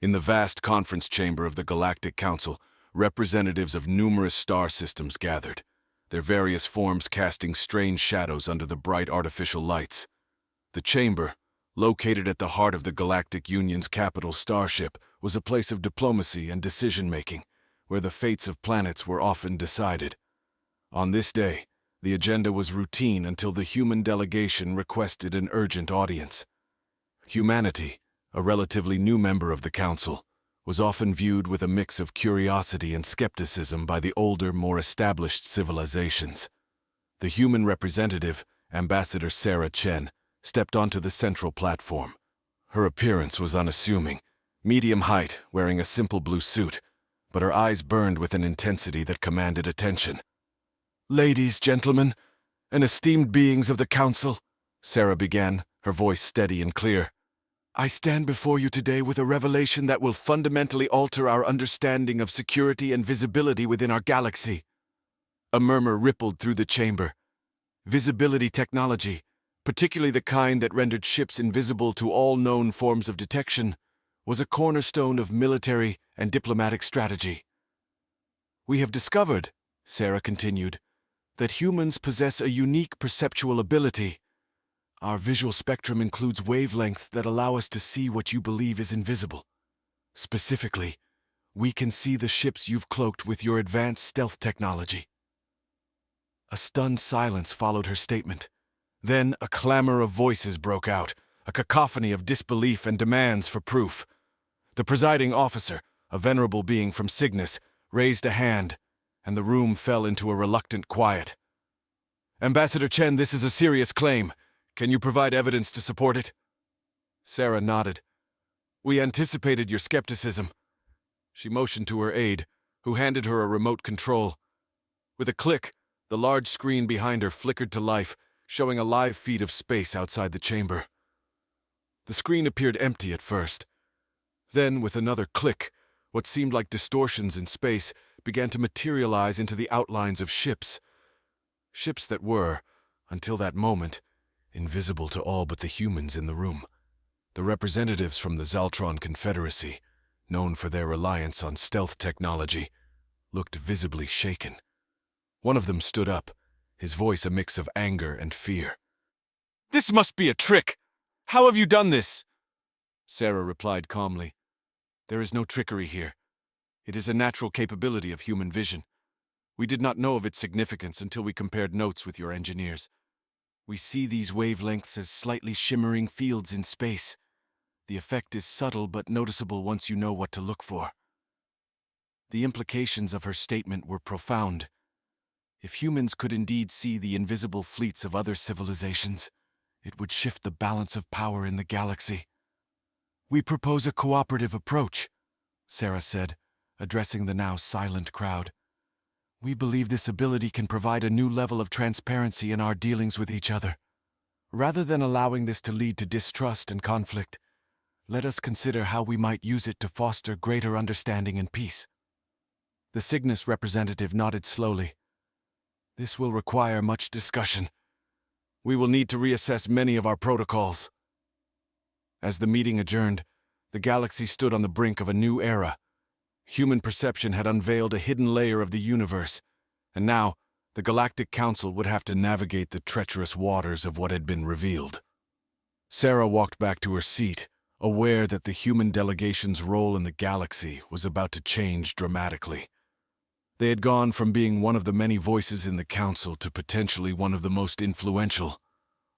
In the vast conference chamber of the Galactic Council, representatives of numerous star systems gathered, their various forms casting strange shadows under the bright artificial lights. The chamber, located at the heart of the Galactic Union's capital starship, was a place of diplomacy and decision-making, where the fates of planets were often decided. On this day, the agenda was routine until the human delegation requested an urgent audience. Humanity, a relatively new member of the Council, was often viewed with a mix of curiosity and skepticism by the older, more established civilizations. The human representative, Ambassador Sarah Chen, stepped onto the central platform. Her appearance was unassuming, medium height, wearing a simple blue suit, but her eyes burned with an intensity that commanded attention. "Ladies, gentlemen, and esteemed beings of the Council," Sarah began, her voice steady and clear, "I stand before you today with a revelation that will fundamentally alter our understanding of security and visibility within our galaxy." A murmur rippled through the chamber. Visibility technology, particularly the kind that rendered ships invisible to all known forms of detection, was a cornerstone of military and diplomatic strategy. "We have discovered," Sarah continued, "that humans possess a unique perceptual ability. Our visual spectrum includes wavelengths that allow us to see what you believe is invisible. Specifically, we can see the ships you've cloaked with your advanced stealth technology." A stunned silence followed her statement. Then a clamor of voices broke out, a cacophony of disbelief and demands for proof. The presiding officer, a venerable being from Cygnus, raised a hand, and the room fell into a reluctant quiet. "Ambassador Chen, this is a serious claim. Can you provide evidence to support it?" Sarah nodded. "We anticipated your skepticism." She motioned to her aide, who handed her a remote control. With a click, the large screen behind her flickered to life, showing a live feed of space outside the chamber. The screen appeared empty at first. Then, with another click, what seemed like distortions in space began to materialize into the outlines of ships. Ships that were, until that moment, invisible to all but the humans in the room. The representatives from the Zaltron Confederacy, known for their reliance on stealth technology, looked visibly shaken. One of them stood up, his voice a mix of anger and fear. "This must be a trick! How have you done this?" Sarah replied calmly. "There is no trickery here. It is a natural capability of human vision. We did not know of its significance until we compared notes with your engineers. We see these wavelengths as slightly shimmering fields in space. The effect is subtle but noticeable once you know what to look for." The implications of her statement were profound. If humans could indeed see the invisible fleets of other civilizations, it would shift the balance of power in the galaxy. "We propose a cooperative approach," Sarah said, addressing the now silent crowd. "We believe this ability can provide a new level of transparency in our dealings with each other. Rather than allowing this to lead to distrust and conflict, let us consider how we might use it to foster greater understanding and peace." The Cygnus representative nodded slowly. "This will require much discussion. We will need to reassess many of our protocols." As the meeting adjourned, the galaxy stood on the brink of a new era. Human perception had unveiled a hidden layer of the universe, and now the Galactic Council would have to navigate the treacherous waters of what had been revealed. Sarah walked back to her seat, aware that the human delegation's role in the galaxy was about to change dramatically. They had gone from being one of the many voices in the Council to potentially one of the most influential,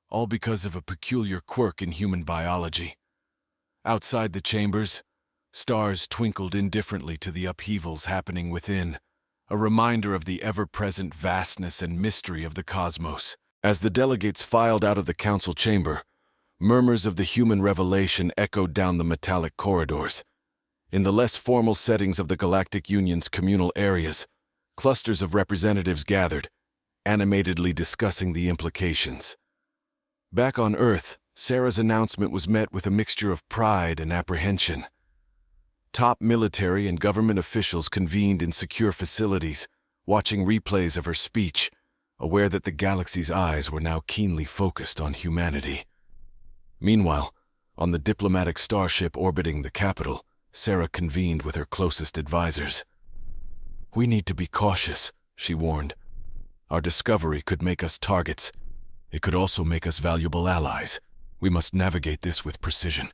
all because of a peculiar quirk in human biology. Outside the chambers, stars twinkled indifferently to the upheavals happening within, a reminder of the ever-present vastness and mystery of the cosmos. As the delegates filed out of the council chamber, murmurs of the human revelation echoed down the metallic corridors. In the less formal settings of the Galactic Union's communal areas, clusters of representatives gathered, animatedly discussing the implications. Back on Earth, Sarah's announcement was met with a mixture of pride and apprehension. Top military and government officials convened in secure facilities, watching replays of her speech, aware that the galaxy's eyes were now keenly focused on humanity. Meanwhile, on the diplomatic starship orbiting the capital, Sarah convened with her closest advisors. "We need to be cautious," she warned. "Our discovery could make us targets. It could also make us valuable allies. We must navigate this with precision."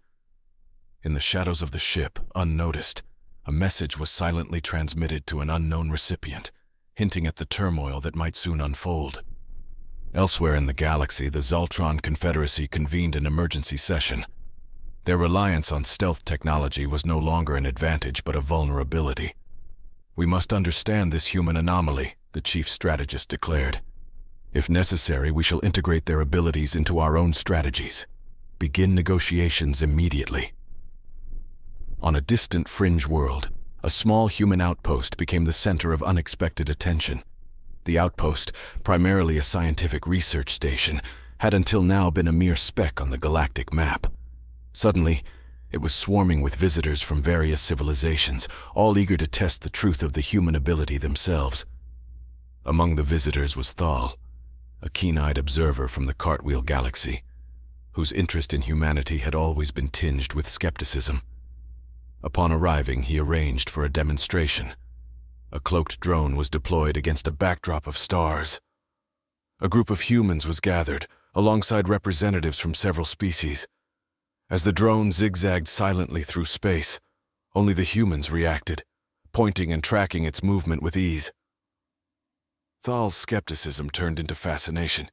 In the shadows of the ship, unnoticed, a message was silently transmitted to an unknown recipient, hinting at the turmoil that might soon unfold. Elsewhere in the galaxy, the Zoltron Confederacy convened an emergency session. Their reliance on stealth technology was no longer an advantage but a vulnerability. "We must understand this human anomaly," the chief strategist declared. "If necessary, we shall integrate their abilities into our own strategies. Begin negotiations immediately." On a distant fringe world, a small human outpost became the center of unexpected attention. The outpost, primarily a scientific research station, had until now been a mere speck on the galactic map. Suddenly, it was swarming with visitors from various civilizations, all eager to test the truth of the human ability themselves. Among the visitors was Thal, a keen-eyed observer from the Cartwheel Galaxy, whose interest in humanity had always been tinged with skepticism. Upon arriving, he arranged for a demonstration. A cloaked drone was deployed against a backdrop of stars. A group of humans was gathered, alongside representatives from several species. As the drone zigzagged silently through space, only the humans reacted, pointing and tracking its movement with ease. Thal's skepticism turned into fascination.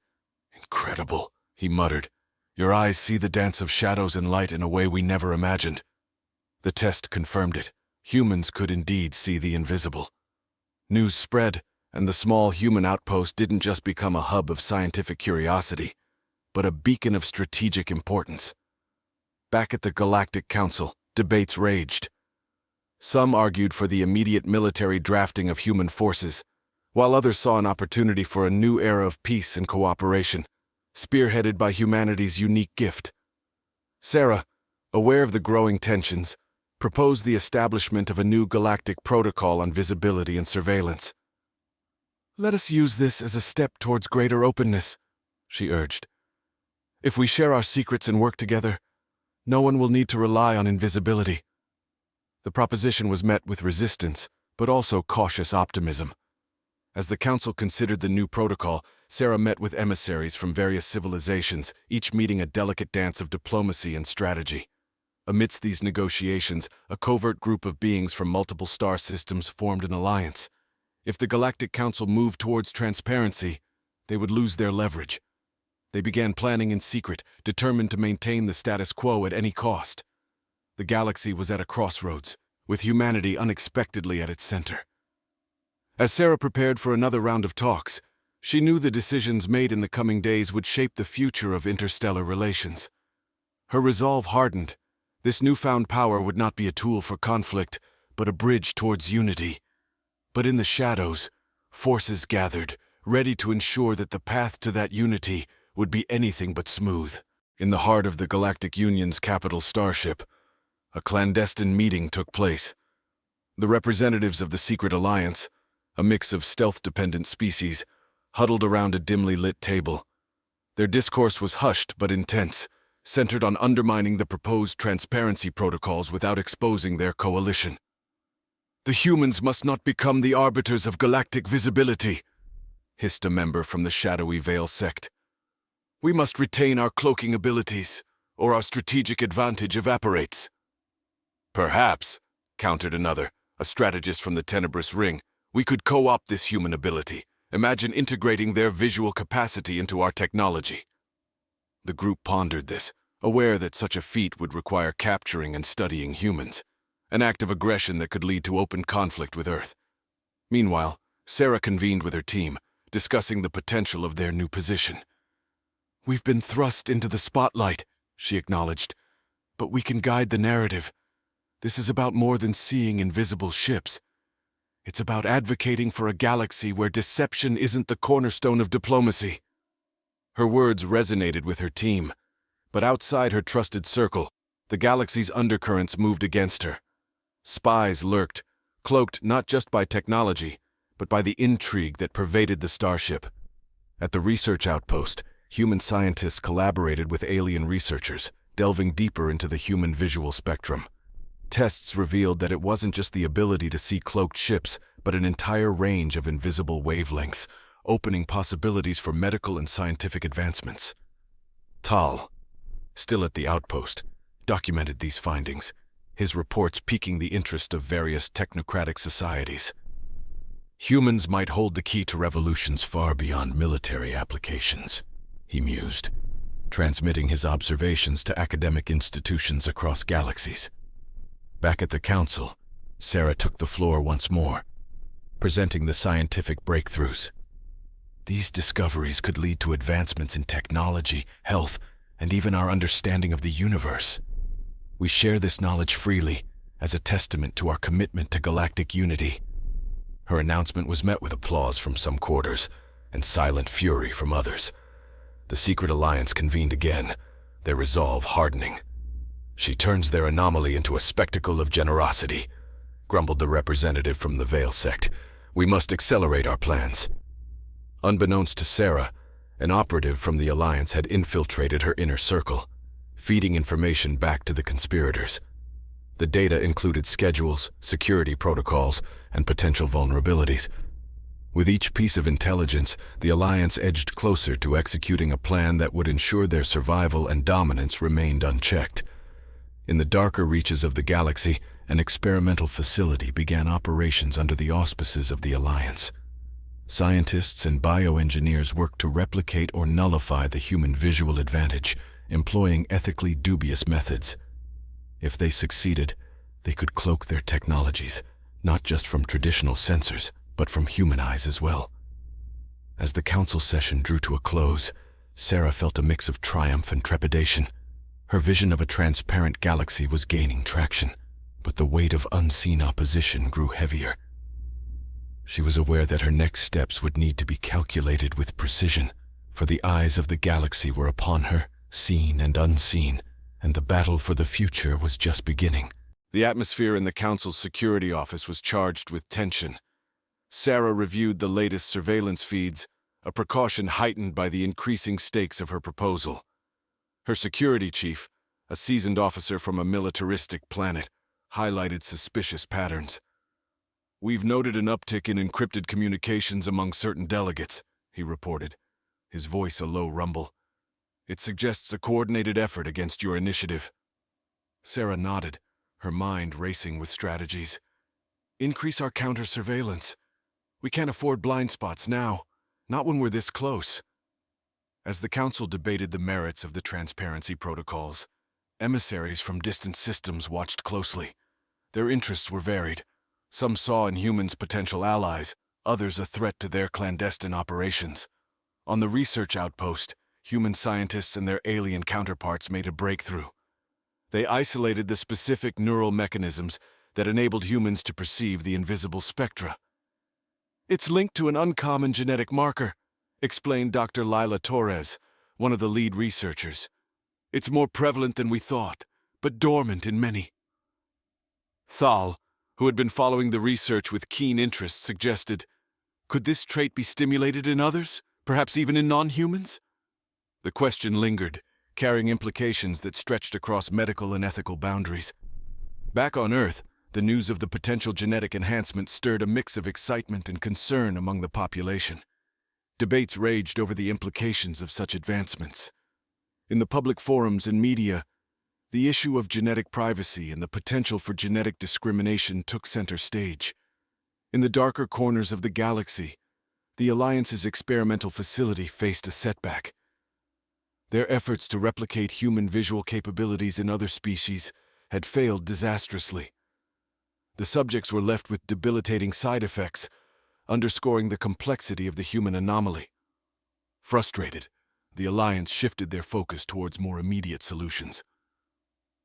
"Incredible," he muttered. "Your eyes see the dance of shadows and light in a way we never imagined." The test confirmed it. Humans could indeed see the invisible. News spread, and the small human outpost didn't just become a hub of scientific curiosity, but a beacon of strategic importance. Back at the Galactic Council, debates raged. Some argued for the immediate military drafting of human forces, while others saw an opportunity for a new era of peace and cooperation, spearheaded by humanity's unique gift. Sarah, aware of the growing tensions, proposed the establishment of a new galactic protocol on visibility and surveillance. "Let us use this as a step towards greater openness," she urged. "If we share our secrets and work together, no one will need to rely on invisibility." The proposition was met with resistance, but also cautious optimism. As the Council considered the new protocol, Sarah met with emissaries from various civilizations, each meeting a delicate dance of diplomacy and strategy. Amidst these negotiations, a covert group of beings from multiple star systems formed an alliance. If the Galactic Council moved towards transparency, they would lose their leverage. They began planning in secret, determined to maintain the status quo at any cost. The galaxy was at a crossroads, with humanity unexpectedly at its center. As Sarah prepared for another round of talks, she knew the decisions made in the coming days would shape the future of interstellar relations. Her resolve hardened. This newfound power would not be a tool for conflict, but a bridge towards unity. But in the shadows, forces gathered, ready to ensure that the path to that unity would be anything but smooth. In the heart of the Galactic Union's capital starship, a clandestine meeting took place. The representatives of the Secret Alliance, a mix of stealth-dependent species, huddled around a dimly lit table. Their discourse was hushed but intense, centered on undermining the proposed transparency protocols without exposing their coalition. "The humans must not become the arbiters of galactic visibility," hissed a member from the shadowy Veil sect. "We must retain our cloaking abilities, or our strategic advantage evaporates." "Perhaps," countered another, a strategist from the Tenebrous Ring, "we could co-opt this human ability. Imagine integrating their visual capacity into our technology." The group pondered this, aware that such a feat would require capturing and studying humans, an act of aggression that could lead to open conflict with Earth. Meanwhile, Sarah convened with her team, discussing the potential of their new position. "We've been thrust into the spotlight," she acknowledged, "but we can guide the narrative. This is about more than seeing invisible ships. It's about advocating for a galaxy where deception isn't the cornerstone of diplomacy." Her words resonated with her team, but outside her trusted circle, the galaxy's undercurrents moved against her. Spies lurked, cloaked not just by technology, but by the intrigue that pervaded the starship. At the research outpost, human scientists collaborated with alien researchers, delving deeper into the human visual spectrum. Tests revealed that it wasn't just the ability to see cloaked ships, but an entire range of invisible wavelengths, opening possibilities for medical and scientific advancements. Tal, still at the outpost, documented these findings, his reports piquing the interest of various technocratic societies. Humans might hold the key to revolutions far beyond military applications, he mused, transmitting his observations to academic institutions across galaxies. Back at the council, Sarah took the floor once more, presenting the scientific breakthroughs. These discoveries could lead to advancements in technology, health, and even our understanding of the universe. We share this knowledge freely as a testament to our commitment to galactic unity. Her announcement was met with applause from some quarters and silent fury from others. The secret alliance convened again, their resolve hardening. "She turns their anomaly into a spectacle of generosity," grumbled the representative from the Veil sect. "We must accelerate our plans." Unbeknownst to Sarah, an operative from the alliance had infiltrated her inner circle, feeding information back to the conspirators. The data included schedules, security protocols, and potential vulnerabilities. With each piece of intelligence, the alliance edged closer to executing a plan that would ensure their survival and dominance remained unchecked. In the darker reaches of the galaxy, an experimental facility began operations under the auspices of the alliance. Scientists and bioengineers worked to replicate or nullify the human visual advantage, employing ethically dubious methods. If they succeeded, they could cloak their technologies, not just from traditional sensors, but from human eyes as well. As the council session drew to a close, Sarah felt a mix of triumph and trepidation. Her vision of a transparent galaxy was gaining traction, but the weight of unseen opposition grew heavier. She was aware that her next steps would need to be calculated with precision, for the eyes of the galaxy were upon her, seen and unseen, and the battle for the future was just beginning. The atmosphere in the council's security office was charged with tension. Sarah reviewed the latest surveillance feeds, a precaution heightened by the increasing stakes of her proposal. Her security chief, a seasoned officer from a militaristic planet, highlighted suspicious patterns. "We've noted an uptick in encrypted communications among certain delegates," he reported, his voice a low rumble. "It suggests a coordinated effort against your initiative." Sarah nodded, her mind racing with strategies. "Increase our counter-surveillance. We can't afford blind spots now, not when we're this close." As the council debated the merits of the transparency protocols, emissaries from distant systems watched closely. Their interests were varied. Some saw in humans potential allies, others a threat to their clandestine operations. On the research outpost, human scientists and their alien counterparts made a breakthrough. They isolated the specific neural mechanisms that enabled humans to perceive the invisible spectra. "It's linked to an uncommon genetic marker," explained Dr. Lila Torres, one of the lead researchers. "It's more prevalent than we thought, but dormant in many." Thal, who had been following the research with keen interest, suggested, "Could this trait be stimulated in others, perhaps even in non-humans?" The question lingered, carrying implications that stretched across medical and ethical boundaries. Back on Earth, the news of the potential genetic enhancement stirred a mix of excitement and concern among the population. Debates raged over the implications of such advancements. In the public forums and media, the issue of genetic privacy and the potential for genetic discrimination took center stage. In the darker corners of the galaxy, the Alliance's experimental facility faced a setback. Their efforts to replicate human visual capabilities in other species had failed disastrously. The subjects were left with debilitating side effects, underscoring the complexity of the human anomaly. Frustrated, the Alliance shifted their focus towards more immediate solutions.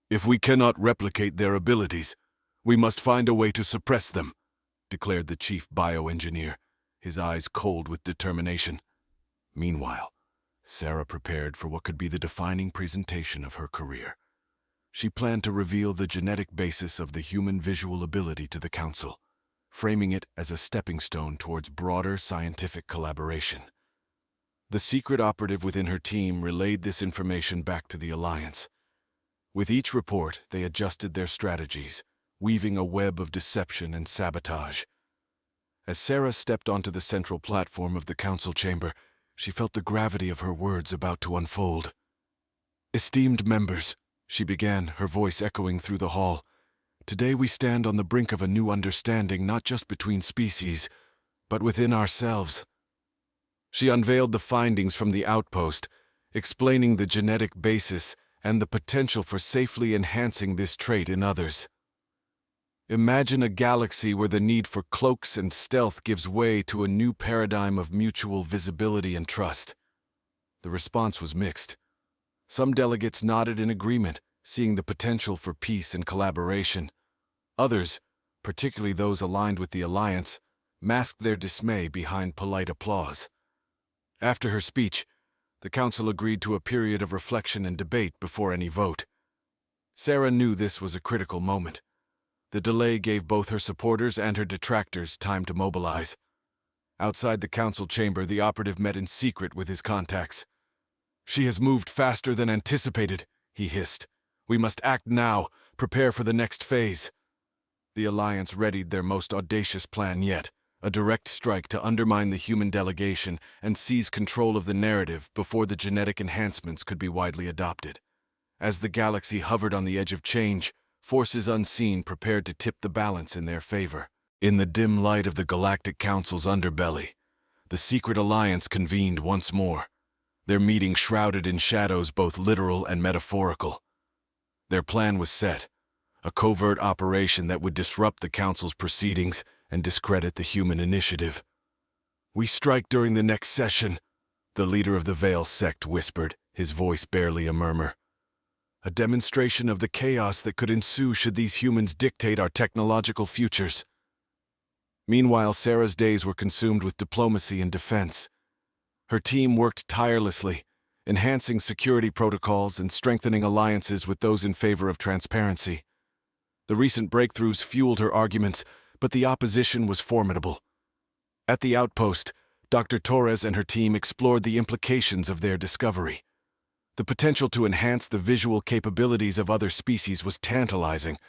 "If we cannot replicate their abilities, we must find a way to suppress them," declared the chief bioengineer, his eyes cold with determination. Meanwhile, Sarah prepared for what could be the defining presentation of her career. She planned to reveal the genetic basis of the human visual ability to the Council, framing it as a stepping stone towards broader scientific collaboration. The secret operative within her team relayed this information back to the Alliance. With each report, they adjusted their strategies, weaving a web of deception and sabotage. As Sarah stepped onto the central platform of the council chamber, she felt the gravity of her words about to unfold. "Esteemed members," she began, her voice echoing through the hall, "today we stand on the brink of a new understanding not just between species, but within ourselves." She unveiled the findings from the outpost, explaining the genetic basis and the potential for safely enhancing this trait in others. Imagine a galaxy where the need for cloaks and stealth gives way to a new paradigm of mutual visibility and trust. The response was mixed. Some delegates nodded in agreement, seeing the potential for peace and collaboration. Others, particularly those aligned with the Alliance, masked their dismay behind polite applause. After her speech, the Council agreed to a period of reflection and debate before any vote. Sarah knew this was a critical moment. The delay gave both her supporters and her detractors time to mobilize. Outside the council chamber, the operative met in secret with his contacts. "She has moved faster than anticipated," he hissed. "We must act now, prepare for the next phase." The Alliance readied their most audacious plan yet, a direct strike to undermine the human delegation and seize control of the narrative before the genetic enhancements could be widely adopted. As the galaxy hovered on the edge of change, forces unseen prepared to tip the balance in their favor. In the dim light of the Galactic Council's underbelly, the secret alliance convened once more, their meeting shrouded in shadows both literal and metaphorical. Their plan was set, a covert operation that would disrupt the Council's proceedings and discredit the human initiative. "We strike during the next session," the leader of the Veil sect whispered, his voice barely a murmur. "A demonstration of the chaos that could ensue should these humans dictate our technological futures." Meanwhile, Sarah's days were consumed with diplomacy and defense. Her team worked tirelessly, enhancing security protocols and strengthening alliances with those in favor of transparency. The recent breakthroughs fueled her arguments, but the opposition was formidable. At the outpost, Dr. Torres and her team explored the implications of their discovery. The potential to enhance the visual capabilities of other species was tantalizing,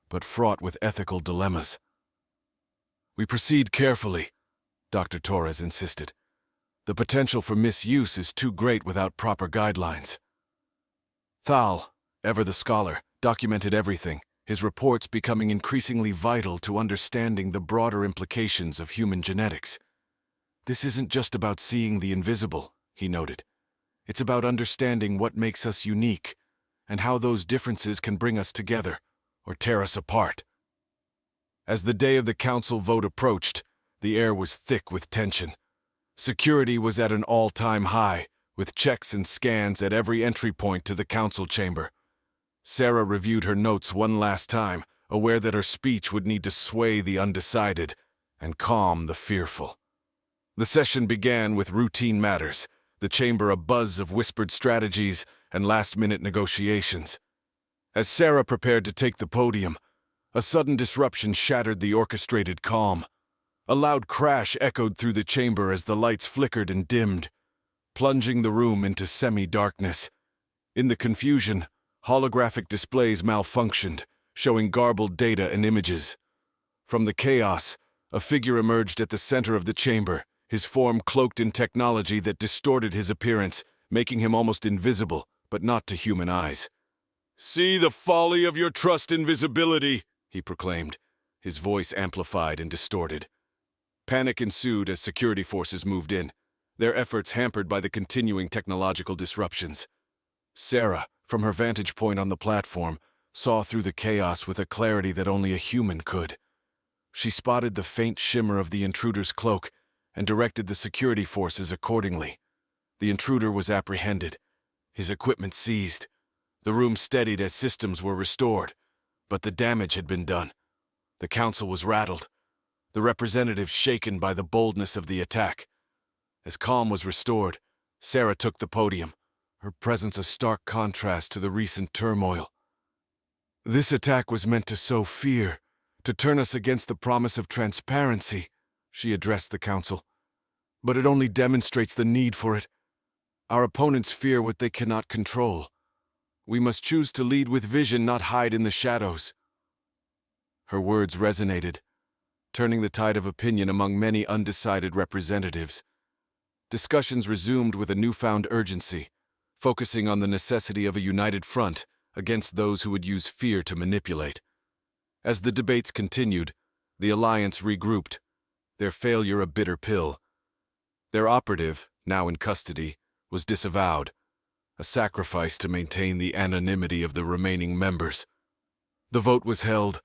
but fraught with ethical dilemmas. "We proceed carefully," Dr. Torres insisted. "The potential for misuse is too great without proper guidelines." Thal, ever the scholar, documented everything, his reports becoming increasingly vital to understanding the broader implications of human genetics. "This isn't just about seeing the invisible," he noted. "It's about understanding what makes us unique, and how those differences can bring us together, or tear us apart." As the day of the council vote approached, the air was thick with tension. Security was at an all-time high, with checks and scans at every entry point to the council chamber. Sarah reviewed her notes one last time, aware that her speech would need to sway the undecided and calm the fearful. The session began with routine matters, the chamber a buzz of whispered strategies and last-minute negotiations. As Sarah prepared to take the podium, a sudden disruption shattered the orchestrated calm. A loud crash echoed through the chamber as the lights flickered and dimmed, plunging the room into semi-darkness. In the confusion, holographic displays malfunctioned, showing garbled data and images. From the chaos, a figure emerged at the center of the chamber, his form cloaked in technology that distorted his appearance, making him almost invisible, but not to human eyes. "See the folly of your trust in visibility," he proclaimed, his voice amplified and distorted. Panic ensued as security forces moved in, their efforts hampered by the continuing technological disruptions. Sarah, from her vantage point on the platform, saw through the chaos with a clarity that only a human could. She spotted the faint shimmer of the intruder's cloak and directed the security forces accordingly. The intruder was apprehended, his equipment seized. The room steadied as systems were restored, but the damage had been done. The council was rattled, the representatives shaken by the boldness of the attack. As calm was restored, Sarah took the podium, her presence a stark contrast to the recent turmoil. "This attack was meant to sow fear, to turn us against the promise of transparency," she addressed the council. "But it only demonstrates the need for it. Our opponents fear what they cannot control. We must choose to lead with vision, not hide in the shadows." Her words resonated, turning the tide of opinion among many undecided representatives. Discussions resumed with a newfound urgency, focusing on the necessity of a united front against those who would use fear to manipulate. As the debates continued, the alliance regrouped, their failure a bitter pill. Their operative, now in custody, was disavowed, a sacrifice to maintain the anonymity of the remaining members. The vote was held,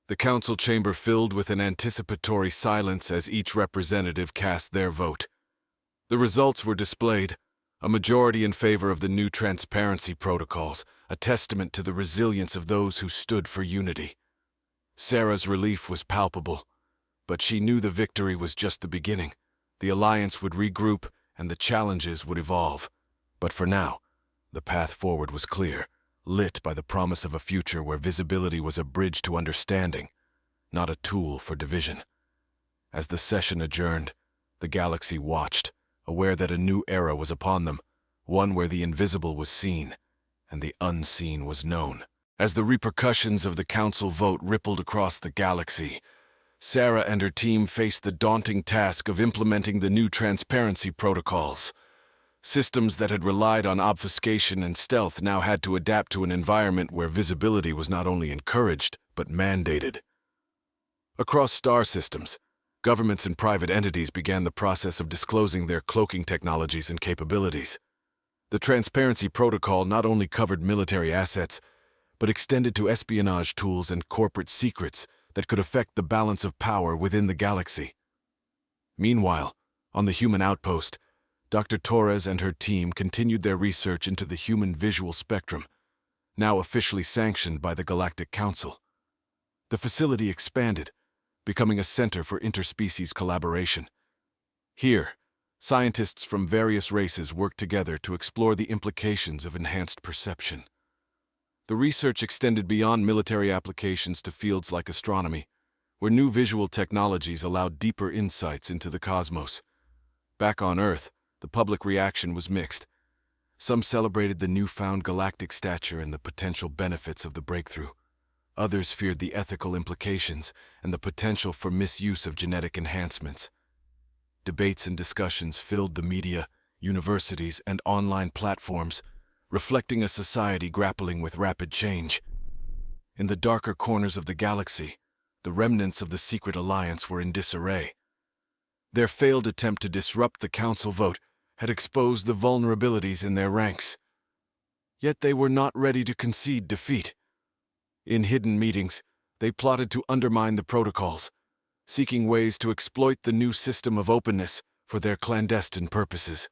the council chamber filled with an anticipatory silence as each representative cast their vote. The results were displayed, a majority in favor of the new transparency protocols, a testament to the resilience of those who stood for unity. Sarah's relief was palpable, but she knew the victory was just the beginning. The alliance would regroup and the challenges would evolve. But for now, the path forward was clear, lit by the promise of a future where visibility was a bridge to understanding, not a tool for division. As the session adjourned, the galaxy watched, aware that a new era was upon them, one where the invisible was seen and the unseen was known. As the repercussions of the council vote rippled across the galaxy, Sarah and her team faced the daunting task of implementing the new transparency protocols. Systems that had relied on obfuscation and stealth now had to adapt to an environment where visibility was not only encouraged, but mandated. Across star systems, governments and private entities began the process of disclosing their cloaking technologies and capabilities. The transparency protocol not only covered military assets, but extended to espionage tools and corporate secrets that could affect the balance of power within the galaxy. Meanwhile, on the human outpost, Dr. Torres and her team continued their research into the human visual spectrum, now officially sanctioned by the Galactic Council. The facility expanded, becoming a center for interspecies collaboration. Here, scientists from various races worked together to explore the implications of enhanced perception. The research extended beyond military applications to fields like astronomy, where new visual technologies allowed deeper insights into the cosmos. Back on Earth, the public reaction was mixed. Some celebrated the newfound galactic stature and the potential benefits of the breakthrough. Others feared the ethical implications and the potential for misuse of genetic enhancements. Debates and discussions filled the media, universities, and online platforms, reflecting a society grappling with rapid change. In the darker corners of the galaxy, the remnants of the secret alliance were in disarray. Their failed attempt to disrupt the council vote had exposed the vulnerabilities in their ranks. Yet they were not ready to concede defeat. In hidden meetings, they plotted to undermine the protocols, seeking ways to exploit the new system of openness for their clandestine purposes.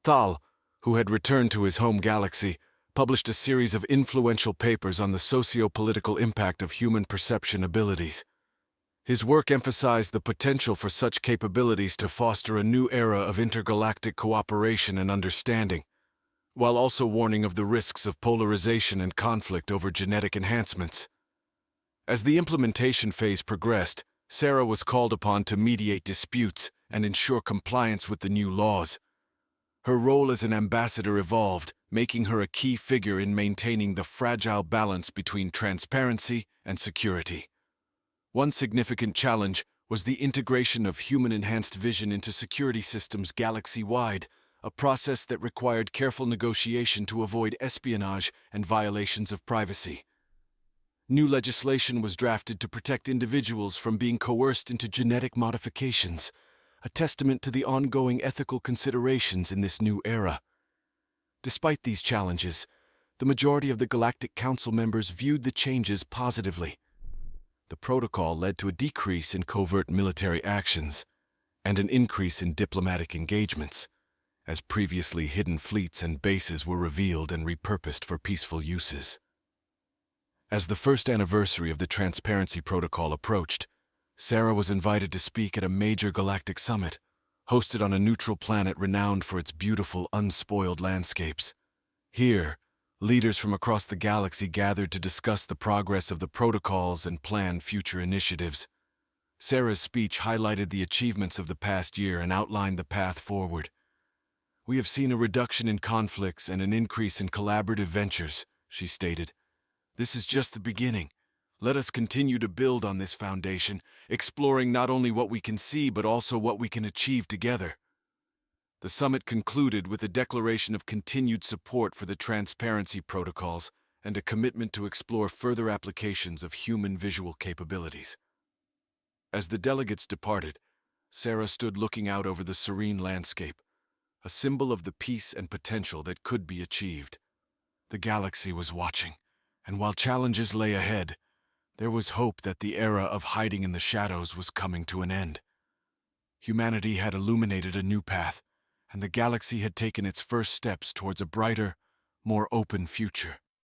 Thal, who had returned to his home galaxy, published a series of influential papers on the socio-political impact of human perception abilities. His work emphasized the potential for such capabilities to foster a new era of intergalactic cooperation and understanding, while also warning of the risks of polarization and conflict over genetic enhancements. As the implementation phase progressed, Sarah was called upon to mediate disputes and ensure compliance with the new laws. Her role as an ambassador evolved, making her a key figure in maintaining the fragile balance between transparency and security. One significant challenge was the integration of human-enhanced vision into security systems galaxy-wide, a process that required careful negotiation to avoid espionage and violations of privacy. New legislation was drafted to protect individuals from being coerced into genetic modifications, a testament to the ongoing ethical considerations in this new era. Despite these challenges, the majority of the Galactic Council members viewed the changes positively. The protocol led to a decrease in covert military actions and an increase in diplomatic engagements, as previously hidden fleets and bases were revealed and repurposed for peaceful uses. As the first anniversary of the Transparency Protocol approached, Sarah was invited to speak at a major galactic summit, hosted on a neutral planet renowned for its beautiful, unspoiled landscapes. Here, leaders from across the galaxy gathered to discuss the progress of the protocols and plan future initiatives. Sarah's speech highlighted the achievements of the past year and outlined the path forward. "We have seen a reduction in conflicts and an increase in collaborative ventures," she stated. "This is just the beginning. Let us continue to build on this foundation, exploring not only what we can see but also what we can achieve together. The summit concluded with a declaration of continued support for the transparency protocols and a commitment to explore further applications of human visual capabilities. As the delegates departed, Sarah stood looking out over the serene landscape, a symbol of the peace and potential that could be achieved. The galaxy was watching, and while challenges lay ahead, there was hope that the era of hiding in the shadows was coming to an end. Humanity had illuminated a new path, and the galaxy had taken its first steps towards a brighter, more open future.